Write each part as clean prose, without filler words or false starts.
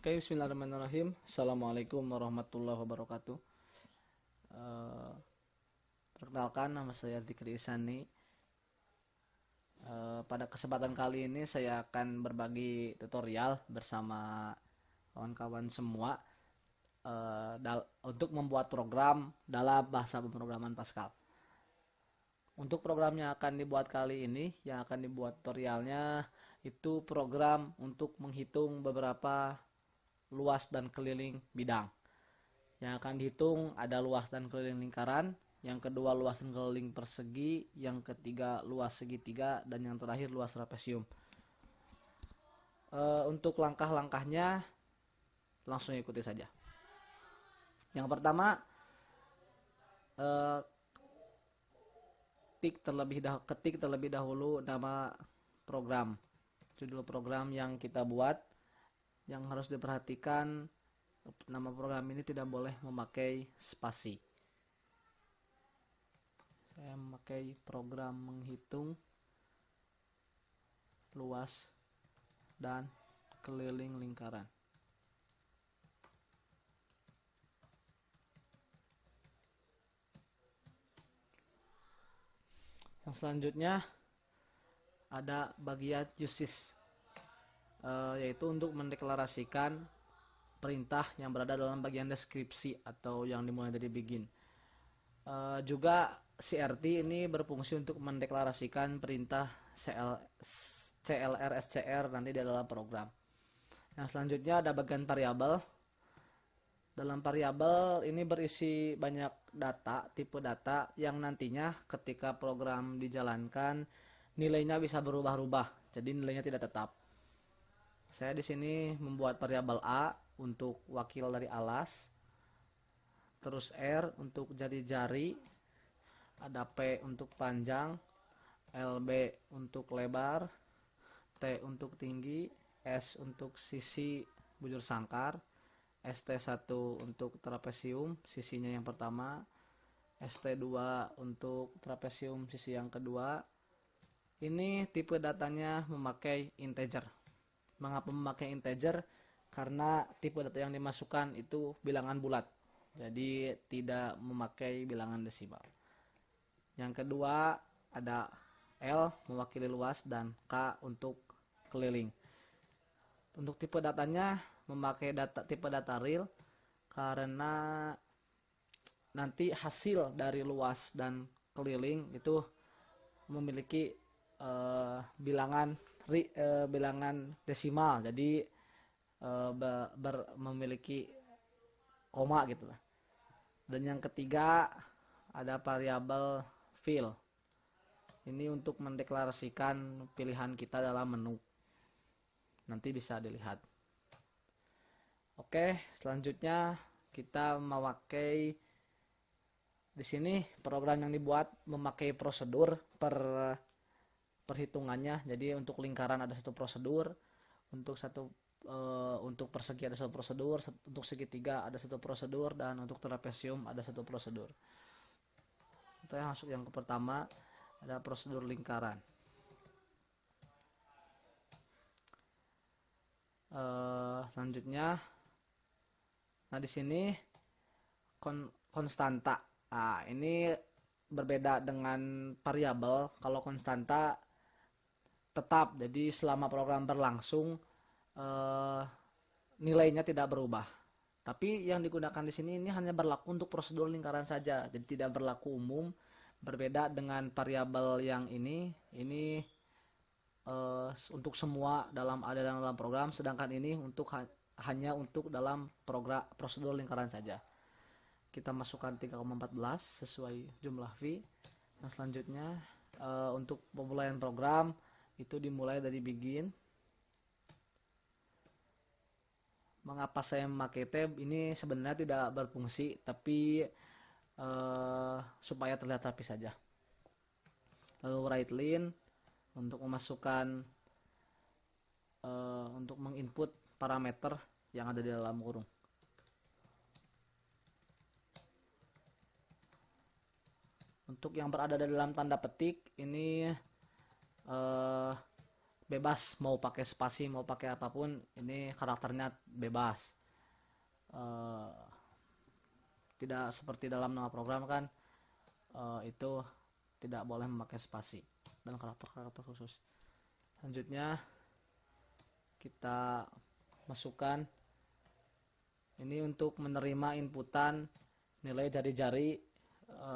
Oke, bismillahirrahmanirrahim. Assalamualaikum warahmatullahi wabarakatuh. Eh, Perkenalkan, nama saya Zikri Isani. Pada kesempatan kali ini saya akan berbagi tutorial bersama kawan-kawan semua untuk membuat program dalam bahasa pemrograman Pascal. Untuk program yang akan dibuat kali ini, yang akan dibuat tutorialnya itu program untuk menghitung beberapa luas dan keliling bidang. Yang akan dihitung ada luas dan keliling lingkaran, yang kedua luas dan keliling persegi, yang ketiga luas segitiga, dan yang terakhir luas trapesium. Untuk langkah-langkahnya langsung ikuti saja. Yang pertama, ketik terlebih dahulu nama program, judul program yang kita buat. Yang harus diperhatikan, nama program ini tidak boleh memakai spasi. Saya memakai program menghitung luas dan keliling lingkaran. Yang selanjutnya ada bagian uses, yaitu untuk mendeklarasikan perintah yang berada dalam bagian deskripsi atau yang dimulai dari begin. Juga CRT ini berfungsi untuk mendeklarasikan perintah CLR SCR nanti di dalam program. Yang selanjutnya ada bagian variabel. Dalam variabel ini berisi banyak data, tipe data yang nantinya ketika program dijalankan nilainya bisa berubah-ubah, jadi nilainya tidak tetap. Saya di sini membuat variabel A untuk wakil dari alas, terus R untuk jari-jari, ada P untuk panjang, LB untuk lebar, T untuk tinggi, S untuk sisi bujur sangkar, ST1 untuk trapesium sisinya yang pertama, ST2 untuk trapesium sisi yang kedua. Ini tipe datanya memakai integer. Mengapa memakai integer? Karena tipe data yang dimasukkan itu bilangan bulat, jadi tidak memakai bilangan desimal. Yang kedua ada L mewakili luas dan K untuk keliling. Untuk tipe datanya memakai tipe data real karena nanti hasil dari luas dan keliling itu memiliki bilangan desimal, jadi memiliki koma gitu lah. Dan yang ketiga ada variabel fill. Ini untuk mendeklarasikan pilihan kita dalam menu. Nanti bisa dilihat. Oke, selanjutnya kita memakai di sini program yang dibuat memakai prosedur perhitungannya. Jadi untuk lingkaran ada satu prosedur, untuk persegi ada satu prosedur, untuk segitiga ada satu prosedur, dan untuk trapesium ada satu prosedur. Kita masuk yang pertama, ada prosedur lingkaran. Selanjutnya, nah di sini konstanta. Nah, ini berbeda dengan variabel. Kalau konstanta tetap, jadi selama program berlangsung nilainya tidak berubah. Tapi yang digunakan di sini ini hanya berlaku untuk prosedur lingkaran saja, jadi tidak berlaku umum. Berbeda dengan variabel yang ini untuk semua dalam program, sedangkan ini hanya untuk dalam prosedur lingkaran saja. Kita masukkan 3,14 sesuai jumlah V. Nah, selanjutnya untuk pemulaian program itu dimulai dari begin. Mengapa saya memakai tab? Ini sebenarnya tidak berfungsi, tapi supaya terlihat rapi saja. Lalu right line untuk memasukkan untuk menginput parameter yang ada di dalam kurung. Untuk yang berada di dalam tanda petik ini bebas mau pakai spasi mau pakai apapun, ini karakternya bebas. Tidak seperti dalam nama program kan, itu tidak boleh memakai spasi dan karakter-karakter khusus. Selanjutnya kita masukkan ini untuk menerima inputan nilai jari-jari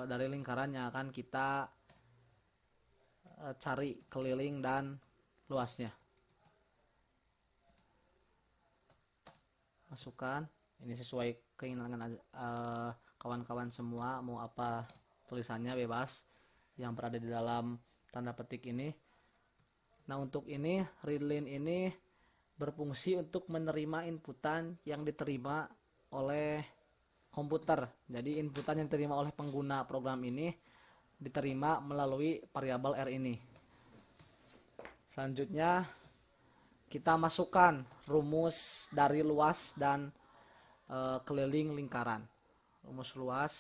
dari lingkaran yang akan kita cari keliling dan luasnya. Masukkan, ini sesuai keinginan kawan-kawan semua, mau apa tulisannya bebas yang berada di dalam tanda petik ini. Nah, untuk ini readline ini berfungsi untuk menerima inputan yang diterima oleh komputer. Jadi inputan yang diterima oleh pengguna program ini diterima melalui variabel R ini. Selanjutnya kita masukkan rumus dari luas dan keliling lingkaran. Rumus luas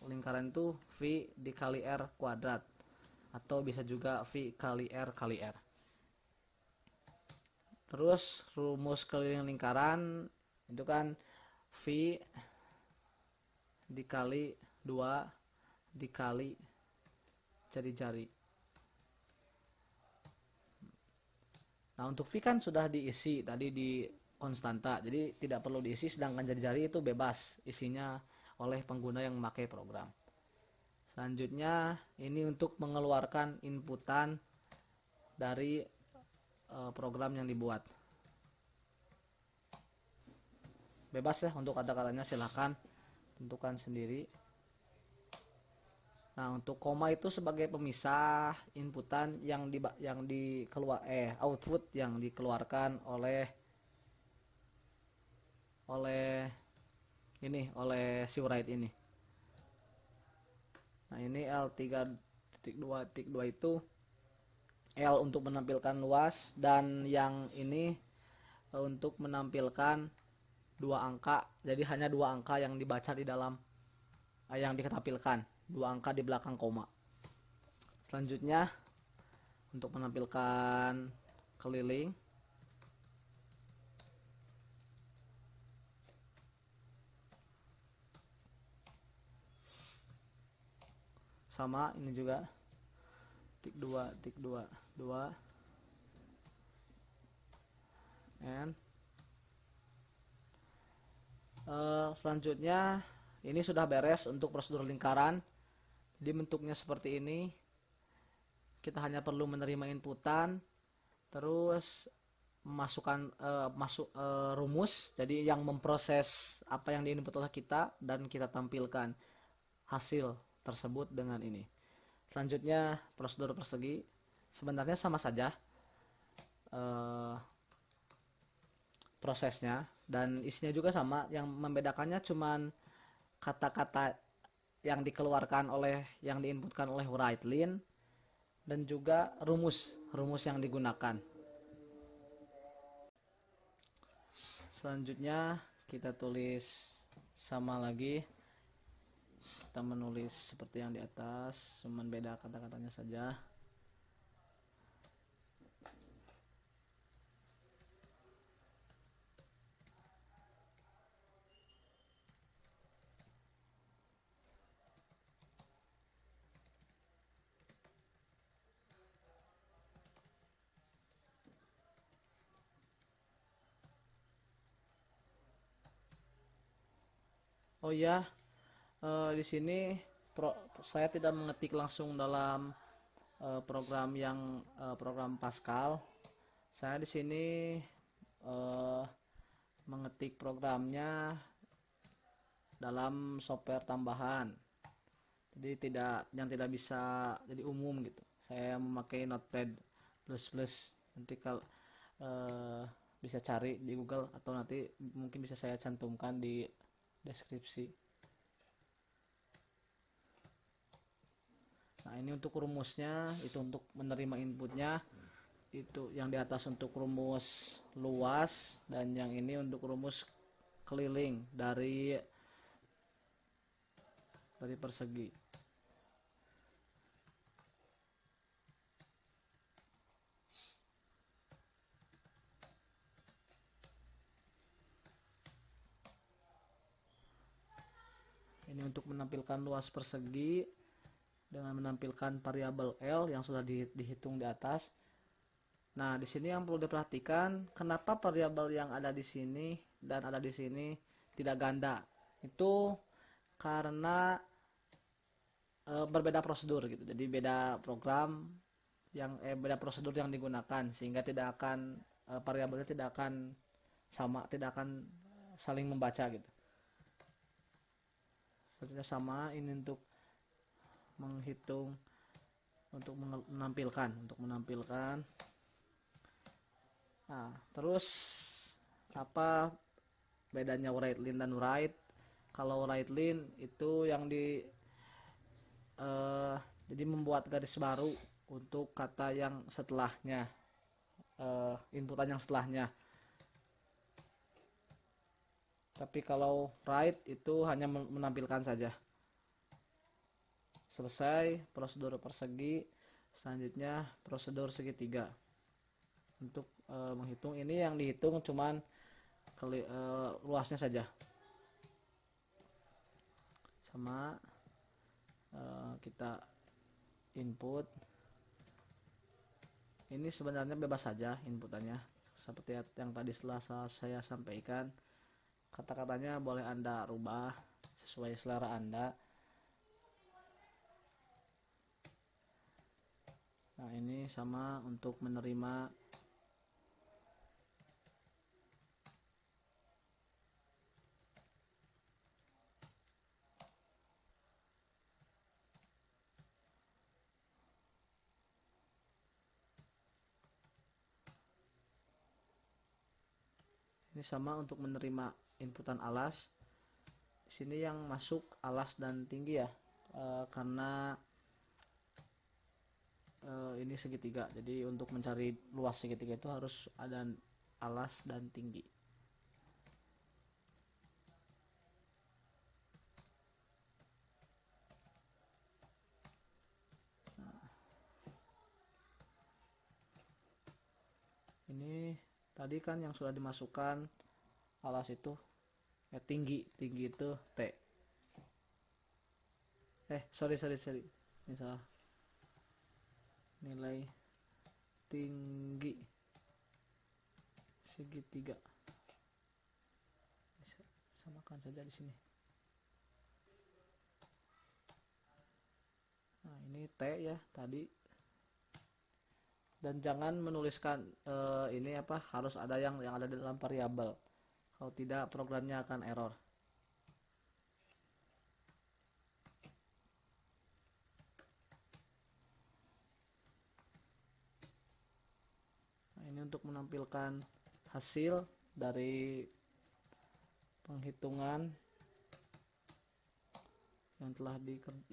lingkaran itu V dikali R kuadrat, atau bisa juga V kali R kali R. Terus rumus keliling lingkaran itu kan V dikali 2 dikali jari-jari. Nah, untuk V kan sudah diisi tadi di konstanta, jadi tidak perlu diisi, sedangkan jari-jari itu bebas isinya oleh pengguna yang memakai program. Selanjutnya ini untuk mengeluarkan inputan dari program yang dibuat. Bebas ya untuk kata-katanya, silahkan tentukan sendiri. Nah, untuk koma itu sebagai pemisah inputan yang output yang dikeluarkan oleh si write ini. Nah, ini L3.2.2 itu L untuk menampilkan luas, dan yang ini untuk menampilkan 2 angka. Jadi hanya 2 angka yang dibaca di dalam yang ditampilkan, 2 angka di belakang koma. Selanjutnya untuk menampilkan keliling, sama ini juga tik 2 and selanjutnya ini sudah beres untuk prosedur lingkaran. Jadi bentuknya seperti ini. Kita hanya perlu menerima inputan, terus memasukkan rumus, jadi yang memproses apa yang diinput oleh kita, dan kita tampilkan hasil tersebut dengan ini. Selanjutnya prosedur persegi sebenarnya sama saja prosesnya, dan isinya juga sama. Yang membedakannya cuman kata-kata yang dikeluarkan yang diinputkan oleh write-line, dan juga rumus yang digunakan. Selanjutnya kita tulis sama lagi, kita menulis seperti yang di atas, cuman beda kata-katanya saja. Oh ya, di sini saya tidak mengetik langsung dalam program Pascal. Saya di sini mengetik programnya dalam software tambahan. Jadi yang tidak bisa jadi umum gitu. Saya memakai Notepad++. Nanti kalau bisa cari di Google, atau nanti mungkin bisa saya cantumkan di deskripsi. Nah, ini untuk rumusnya, itu untuk menerima inputnya. Itu yang di atas untuk rumus luas, dan yang ini untuk rumus keliling dari persegi. Ini untuk menampilkan luas persegi dengan menampilkan variabel L yang sudah dihitung di atas. Nah, di sini yang perlu diperhatikan, kenapa variabel yang ada di sini dan ada di sini tidak ganda? Itu karena berbeda prosedur gitu. Jadi beda program yang beda prosedur yang digunakan, sehingga tidak akan variabelnya tidak akan sama, tidak akan saling membaca gitu. Sebenarnya sama ini untuk menghitung, untuk menampilkan. Nah, terus apa bedanya write line dan write? Kalau write line itu yang jadi membuat garis baru untuk kata yang setelahnya, inputan yang setelahnya. Tapi kalau write itu hanya menampilkan saja. Selesai prosedur persegi. Selanjutnya prosedur segitiga. Untuk menghitung, ini yang dihitung cuman luasnya saja. Sama kita input. Ini sebenarnya bebas saja inputannya, seperti yang tadi setelah saya sampaikan. Kata-katanya boleh Anda rubah sesuai selera Anda. Nah, ini sama untuk menerima ini sama untuk menerima inputan alas. Di sini yang masuk alas dan tinggi ya, karena ini segitiga. Jadi untuk mencari luas segitiga itu harus ada alas dan tinggi. Nah, ini tadi kan yang sudah dimasukkan alas itu tinggi itu T. Sorry ini salah. Nilai tinggi segitiga bisa samakan saja di sini. Nah, ini T ya tadi. Dan jangan menuliskan ini harus ada yang ada di dalam variabel. Kalau tidak programnya akan error. Nah, ini untuk menampilkan hasil dari penghitungan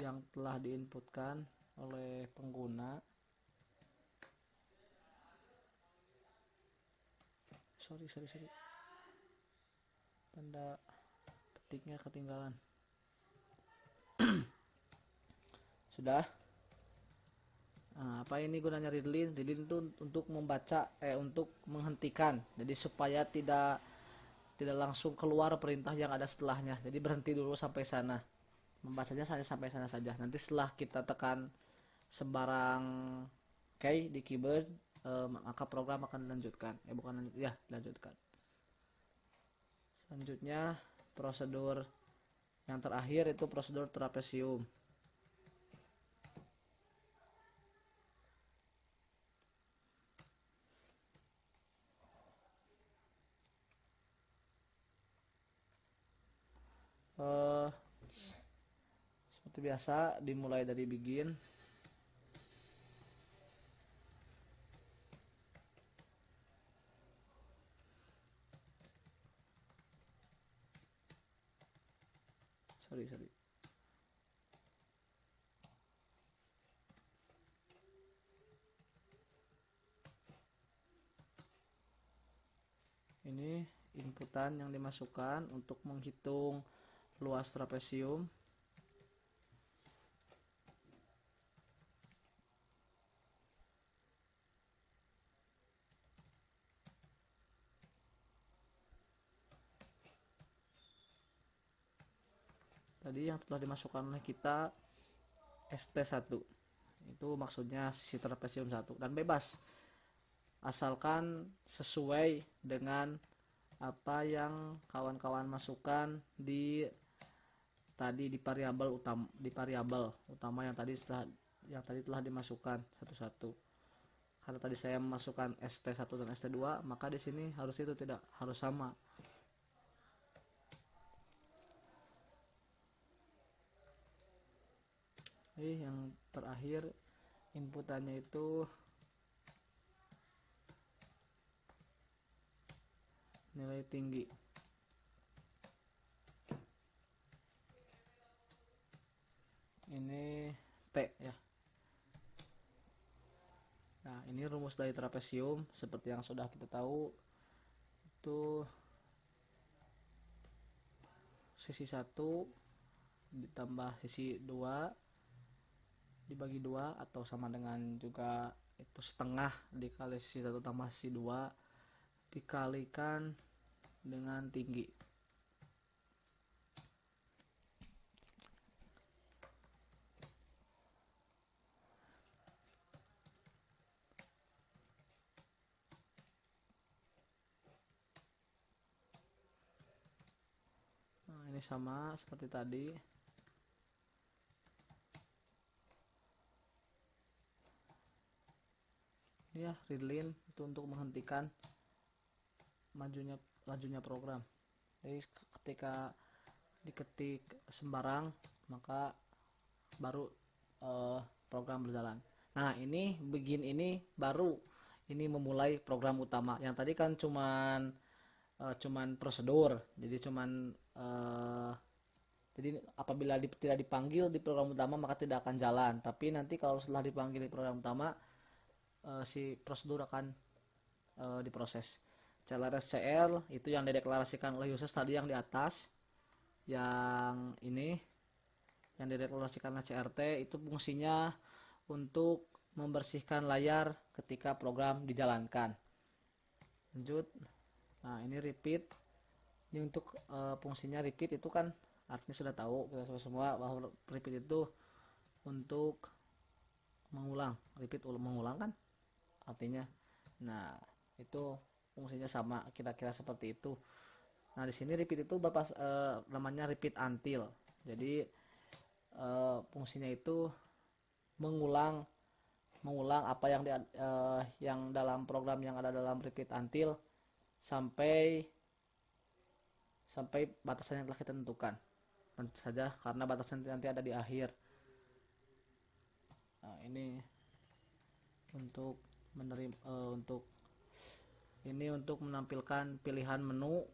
yang telah diinputkan oleh pengguna. Sorry. Tanda petiknya ketinggalan. Sudah. Nah, apa ini gunanya read line? Read line itu untuk membaca, untuk menghentikan. Jadi supaya tidak langsung keluar perintah yang ada setelahnya. Jadi berhenti dulu sampai sana. Membacanya saja sampai sana saja. Nanti setelah kita tekan sembarang key di keyboard, maka program akan dilanjutkan. Dilanjutkan. Selanjutnya prosedur yang terakhir itu prosedur trapesium. Seperti biasa dimulai dari begin. Sorry. Ini inputan yang dimasukkan untuk menghitung luas trapesium. tadi yang telah dimasukkan oleh kita ST1. Itu maksudnya sisi trapesium 1, dan bebas asalkan sesuai dengan apa yang kawan-kawan masukkan di variabel utama yang tadi telah dimasukkan satu-satu. Karena tadi saya memasukkan ST1 dan ST2, maka di sini harus itu tidak harus sama. Yang terakhir inputannya itu nilai tinggi. Ini T ya. Nah, ini rumus dari trapesium seperti yang sudah kita tahu, itu sisi 1 ditambah sisi 2 dibagi 2, atau sama dengan juga itu setengah dikali sisi 1 tambah sisi 2 dikalikan dengan tinggi. Nah, ini sama seperti tadi. Ini ya, read line itu untuk menghentikan lajunya program. Jadi ketika diketik sembarang maka baru program berjalan. Nah, ini begin ini baru ini memulai program utama. Yang tadi kan cuman prosedur. Jadi jadi apabila tidak dipanggil di program utama maka tidak akan jalan. Tapi nanti kalau setelah dipanggil di program utama si prosedur akan diproses. CLRSCL itu yang dideklarasikan oleh users tadi yang di atas. Yang ini yang dideklarasikan oleh CRT itu fungsinya untuk membersihkan layar ketika program dijalankan. Lanjut. Nah, ini repeat. Ini untuk fungsinya repeat itu kan artinya sudah tahu kita semua bahwa repeat itu untuk mengulang. Repeat mengulang kan artinya. Nah, itu fungsinya sama kira-kira seperti itu. Nah, di sini repeat itu namanya repeat until. Jadi fungsinya itu mengulang apa yang dalam program yang ada dalam repeat until sampai batasan yang telah kita tentukan. Tentu saja karena batasan nanti ada di akhir. Nah, ini untuk untuk menampilkan pilihan menu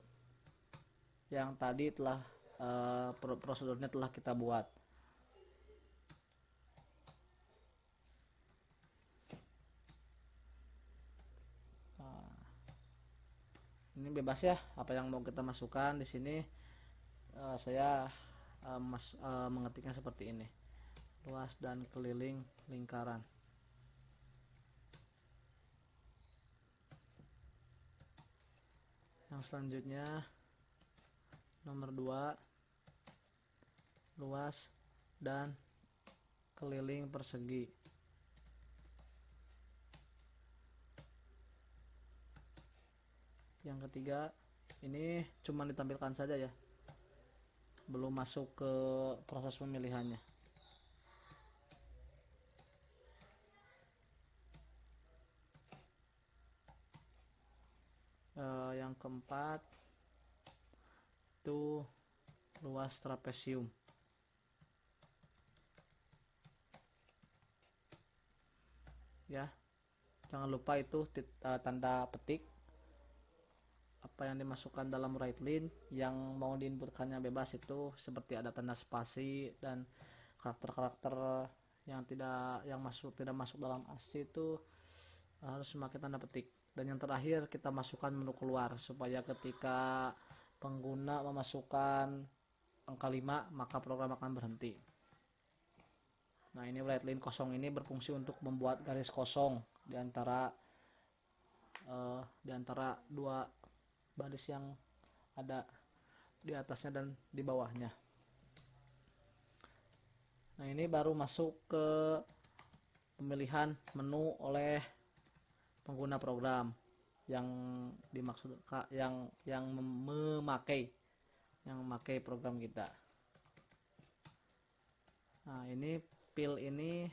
yang tadi telah prosedurnya telah kita buat. Nah, ini bebas ya apa yang mau kita masukkan di sini. Saya mengetiknya seperti ini, luas dan keliling lingkaran. Yang selanjutnya nomor 2, luas dan keliling persegi. Yang ketiga ini cuma ditampilkan saja ya, belum masuk ke proses pemilihannya. Yang keempat itu luas trapesium. Ya, jangan lupa itu tanda petik apa yang dimasukkan dalam write line. Yang mau diinputkannya bebas itu seperti ada tanda spasi dan karakter-karakter yang tidak masuk dalam ASCII itu harus memakai tanda petik. Dan yang terakhir kita masukkan menu keluar supaya ketika pengguna memasukkan angka 5 maka program akan berhenti. Nah, ini write line kosong ini berfungsi untuk membuat garis kosong di antara dua baris yang ada di atasnya dan di bawahnya. Nah, ini baru masuk ke pemilihan menu oleh pengguna program yang dimaksud memakai program kita. Nah, ini pil ini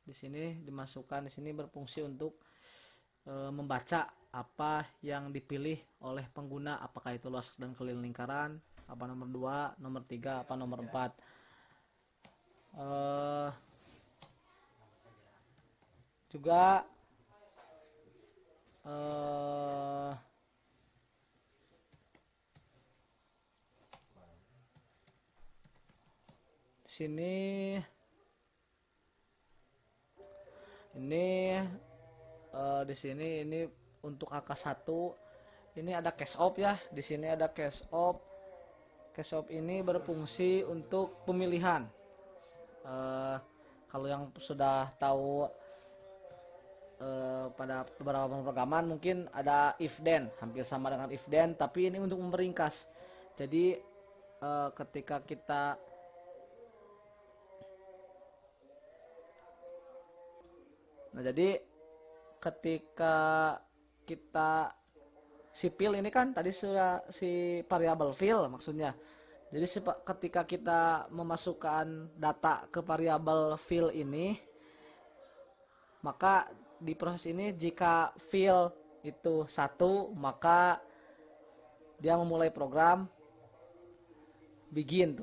di sini dimasukkan, di sini berfungsi untuk membaca apa yang dipilih oleh pengguna, apakah itu luas dan keliling lingkaran, apa nomor 2, nomor 3, apa nomor 4. Juga sini ini di sini ini untuk angka 1 ini ada cash op ya. Di sini ada cash op. Cash op ini berfungsi untuk pemilihan. Kalau yang sudah tahu pada beberapa pemrograman mungkin ada if then, hampir sama dengan if then, tapi ini untuk meringkas. Jadi ketika kita sipil ini kan tadi sudah si variabel fill maksudnya. Jadi ketika kita memasukkan data ke variabel fill ini, maka di proses ini jika fill itu 1, maka dia memulai program begin.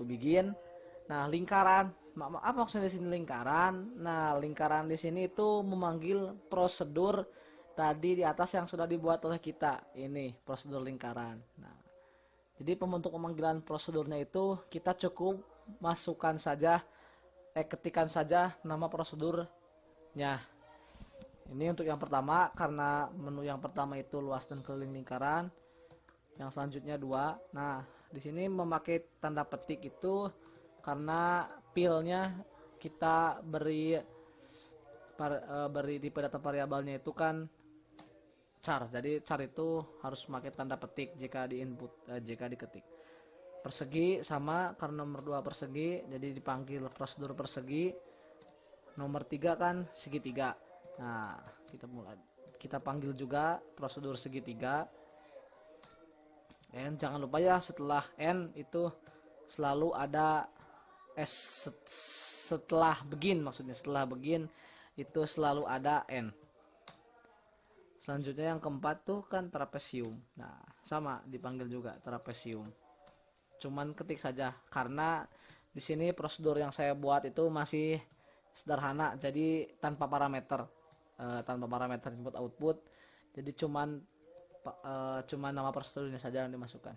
Nah, lingkaran, apa maksudnya di sini lingkaran? Nah, lingkaran di sini itu memanggil prosedur tadi di atas yang sudah dibuat oleh kita. Ini prosedur lingkaran. Nah, jadi untuk pemanggilan prosedurnya itu kita cukup ketikan saja nama prosedurnya. Ini untuk yang pertama, karena menu yang pertama itu luas dan keliling lingkaran. Yang selanjutnya 2. Nah, di sini memakai tanda petik itu karena pilnya kita beri tipe data variabelnya itu kan char. Jadi char itu harus memakai tanda petik jika diketik. Persegi sama, karena nomor 2 persegi jadi dipanggil prosedur persegi. Nomor 3 kan segitiga. Nah, kita panggil juga prosedur segitiga. And jangan lupa ya, setelah N itu selalu ada setelah begin itu selalu ada N. Selanjutnya yang keempat tuh kan trapesium. Nah, sama dipanggil juga trapesium. Cuman ketik saja karena di sini prosedur yang saya buat itu masih sederhana, jadi tanpa parameter input output. Jadi cuman nama prosedurnya saja yang dimasukkan.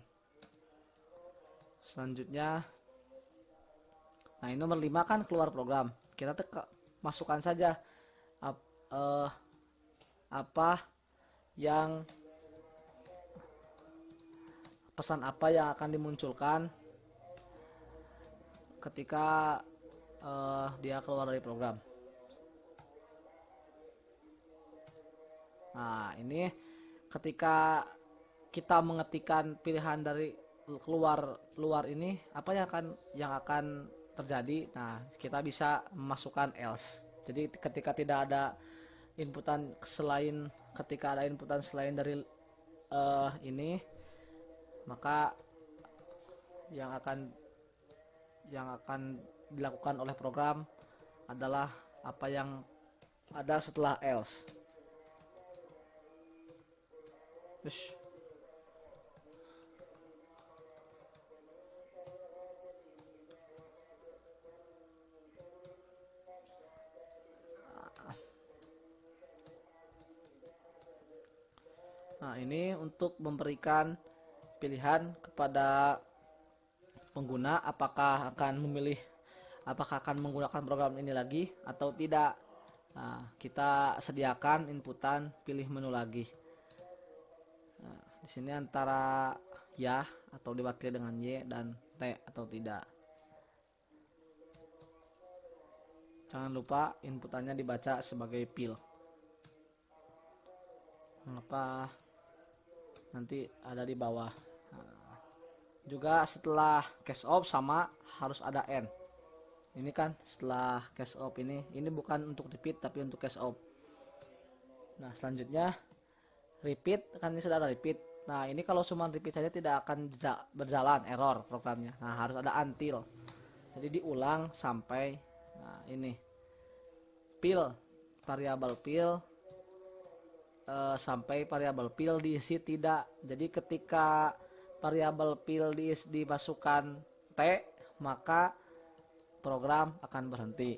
Selanjutnya, nah ini nomor 5 kan keluar program. Kita masukkan saja pesan apa yang akan dimunculkan ketika dia keluar dari program. Nah, ini ketika kita mengetikkan pilihan dari keluar ini, apa yang akan terjadi? Nah, kita bisa memasukkan else. Jadi ketika ada inputan selain dari ini, maka yang akan dilakukan oleh program adalah apa yang ada setelah else. Nah, ini untuk memberikan pilihan kepada pengguna apakah akan menggunakan program ini lagi atau tidak. Nah, kita sediakan inputan pilih menu lagi. Nah, di sini antara ya atau diwakili dengan Y dan T atau tidak. Jangan lupa inputannya dibaca sebagai pil. Mengapa nanti ada di bawah. Nah, juga setelah cache of sama harus ada N. Ini kan setelah cache off ini bukan untuk repeat tapi untuk cache off. Nah selanjutnya repeat, kan ini sudah ada repeat. Nah ini kalau cuma repeat saja tidak akan berjalan, error programnya. Nah harus ada until, jadi diulang sampai, nah ini fill, variabel fill sampai variabel fill diisi tidak. Jadi ketika variabel fill dimasukkan T, maka program akan berhenti.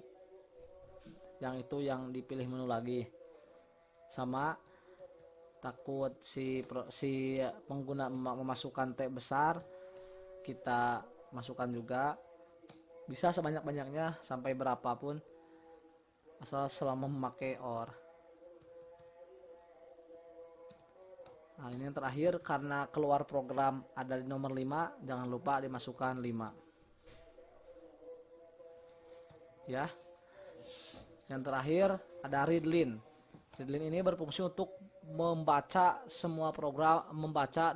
Yang itu yang dipilih menu lagi. Sama takut si pengguna memasukkan T besar, kita masukkan juga, bisa sebanyak-banyaknya sampai berapapun asal selama memakai OR. Nah ini yang terakhir, karena keluar program ada di nomor 5, jangan lupa dimasukkan 5 ya. Yang terakhir ada readline. Readline ini berfungsi untuk membaca semua program, membaca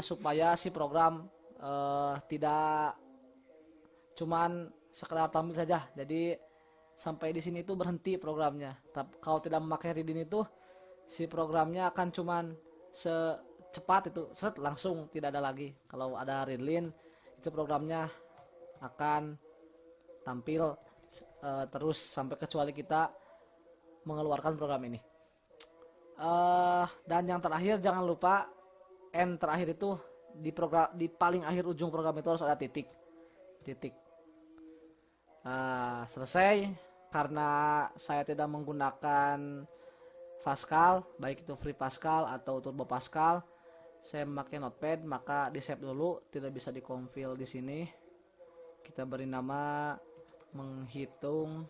supaya si program tidak cuman sekedar tampil saja. Jadi sampai di sini itu berhenti programnya. Tapi kalau tidak memakai readline itu, si programnya akan cuman secepat itu, set langsung tidak ada lagi. Kalau ada readline itu programnya akan tampil terus sampai kecuali kita mengeluarkan program ini. Dan yang terakhir jangan lupa end terakhir itu di paling akhir ujung program itu harus ada titik. Selesai. Karena saya tidak menggunakan Pascal, baik itu Free Pascal atau Turbo Pascal, saya memakai Notepad, maka di save dulu, tidak bisa di-compile di sini. Kita beri nama menghitung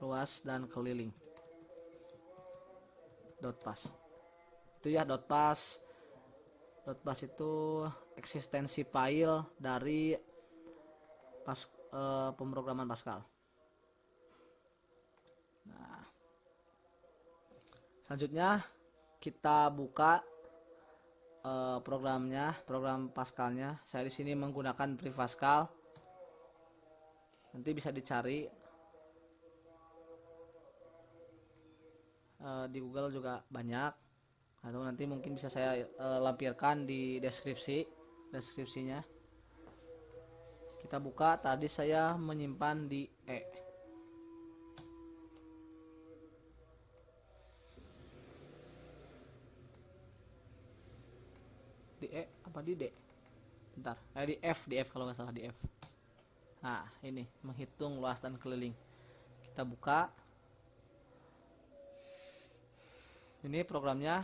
luas dan keliling. .pas. Itu ya .pas. .pas itu eksistensi file dari pemrograman Pascal. Nah, selanjutnya kita buka program Pascalnya. Saya di sini menggunakan Free Pascal. Nanti bisa dicari di Google juga banyak, atau nanti mungkin bisa saya lampirkan di deskripsinya. Kita buka, tadi saya menyimpan di E. Di E apa di D? Bentar, di F kalau nggak salah, di F. Nah ini menghitung luas dan keliling. Kita buka. Ini programnya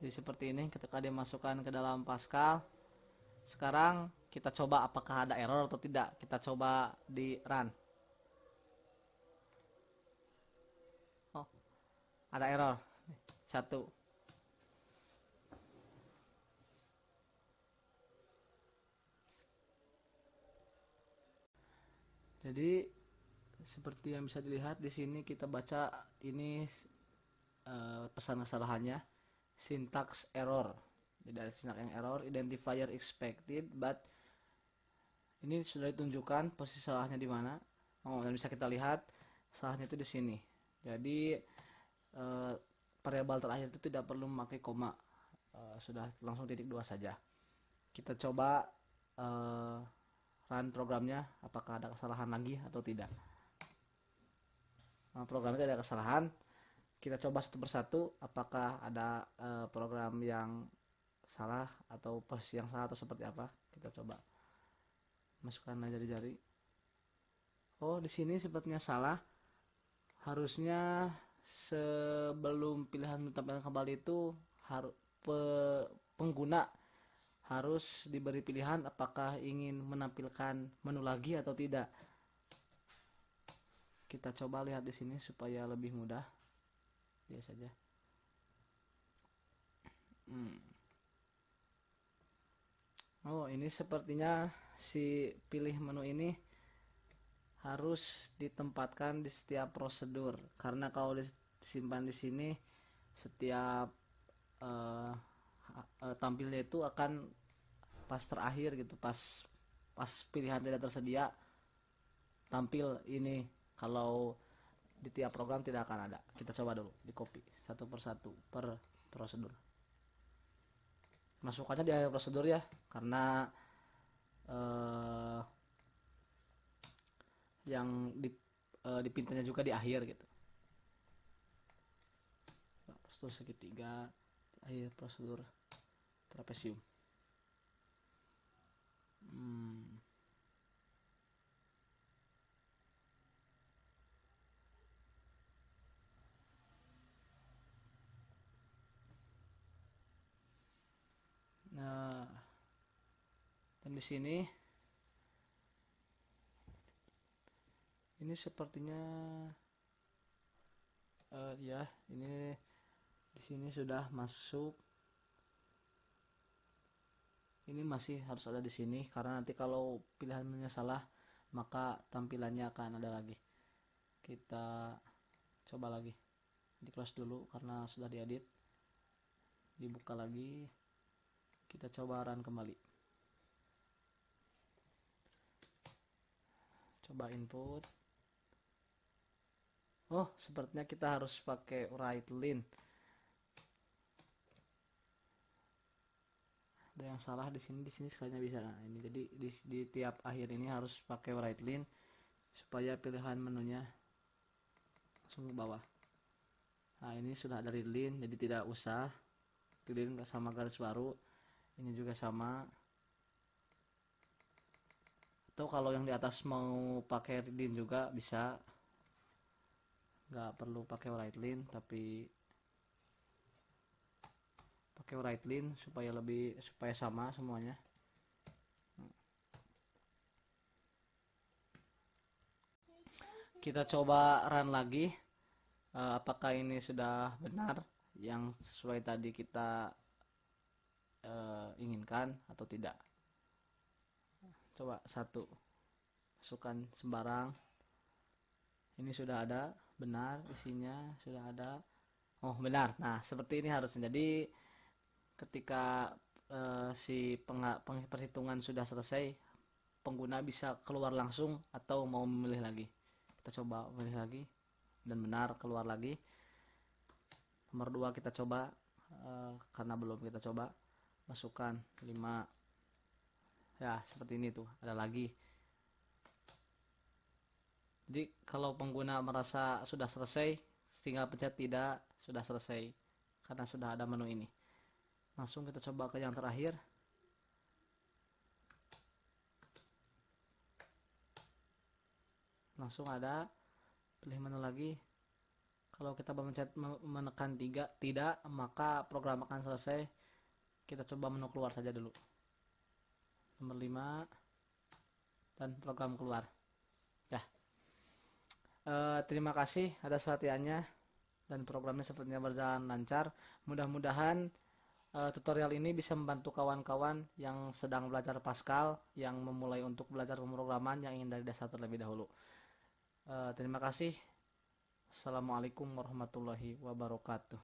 jadi seperti ini ketika dimasukkan ke dalam Pascal. Sekarang kita coba apakah ada error atau tidak. Kita coba di run. Oh, ada error 1. Jadi seperti yang bisa dilihat di sini, kita baca ini pesan kesalahannya, syntax error. Tidak ada syntax yang error, identifier expected, but ini sudah ditunjukkan posisi salahnya di mana. Oh, dan bisa kita lihat salahnya itu di sini. Jadi variabel terakhir itu tidak perlu memakai koma, sudah langsung titik 2 saja. Kita coba run programnya, apakah ada kesalahan lagi atau tidak. Nah, programnya tidak ada kesalahan. Kita coba satu persatu apakah ada program yang salah atau posisi yang salah atau seperti apa. Kita coba masukkan jari-jari. Oh, di sini sepertinya salah. Harusnya sebelum pilihan tampilkan kembali itu pengguna harus diberi pilihan apakah ingin menampilkan menu lagi atau tidak. Kita coba lihat di sini supaya lebih mudah. Biasa saja. Oh, ini sepertinya si pilih menu ini harus ditempatkan di setiap prosedur, karena kalau disimpan di sini setiap tampilnya itu akan pas terakhir gitu, pas pas pilihan tidak tersedia tampil ini. Kalau di tiap program tidak akan ada. Kita coba dulu di copy satu persatu per prosedur. Masukannya di akhir prosedur ya, karena yang dipintanya juga di akhir gitu. Prosedur segitiga, akhir prosedur trapesium. Nah, dan di sini ini sepertinya ya ini di sini sudah masuk. Ini masih harus ada di sini karena nanti kalau pilihannya salah maka tampilannya akan ada lagi. Kita coba lagi di close dulu karena sudah diedit. Dibuka lagi, kita coba run kembali. Coba input. Oh, sepertinya kita harus pakai right line. Ada yang salah di sini sekalinya bisa. Nah, ini jadi di tiap akhir ini harus pakai right line supaya pilihan menunya langsung ke bawah. Nah, ini sudah ada line, jadi tidak usah line sama garis baru. Ini juga sama. Atau kalau yang di atas mau pakai line juga bisa. Nggak perlu pakai right line, tapi pakai right line supaya sama semuanya. Kita coba run lagi, apakah ini sudah benar yang sesuai tadi kita inginkan atau tidak. Coba satu, masukkan sembarang. Ini sudah ada, benar, isinya sudah ada. Oh, benar. Nah, seperti ini harusnya. Jadi ketika si perhitungan sudah selesai, pengguna bisa keluar langsung atau mau memilih lagi. Kita coba memilih lagi dan benar, keluar lagi. Nomor 2 kita coba, karena belum kita coba, masukkan 5. Ya, seperti ini tuh, ada lagi. Jadi kalau pengguna merasa sudah selesai, tinggal pencet tidak, sudah selesai, karena sudah ada menu ini. Langsung kita coba ke yang terakhir. Langsung ada, pilih menu lagi. Kalau kita menekan 3 tidak, maka program akan selesai. Kita coba menu keluar saja dulu. Nomor 5 dan program keluar. Ya. Terima kasih atas perhatiannya dan programnya sepertinya berjalan lancar. Mudah-mudahan tutorial ini bisa membantu kawan-kawan yang sedang belajar Pascal, yang memulai untuk belajar pemrograman yang ingin dari dasar terlebih dahulu. Terima kasih. Assalamualaikum warahmatullahi wabarakatuh.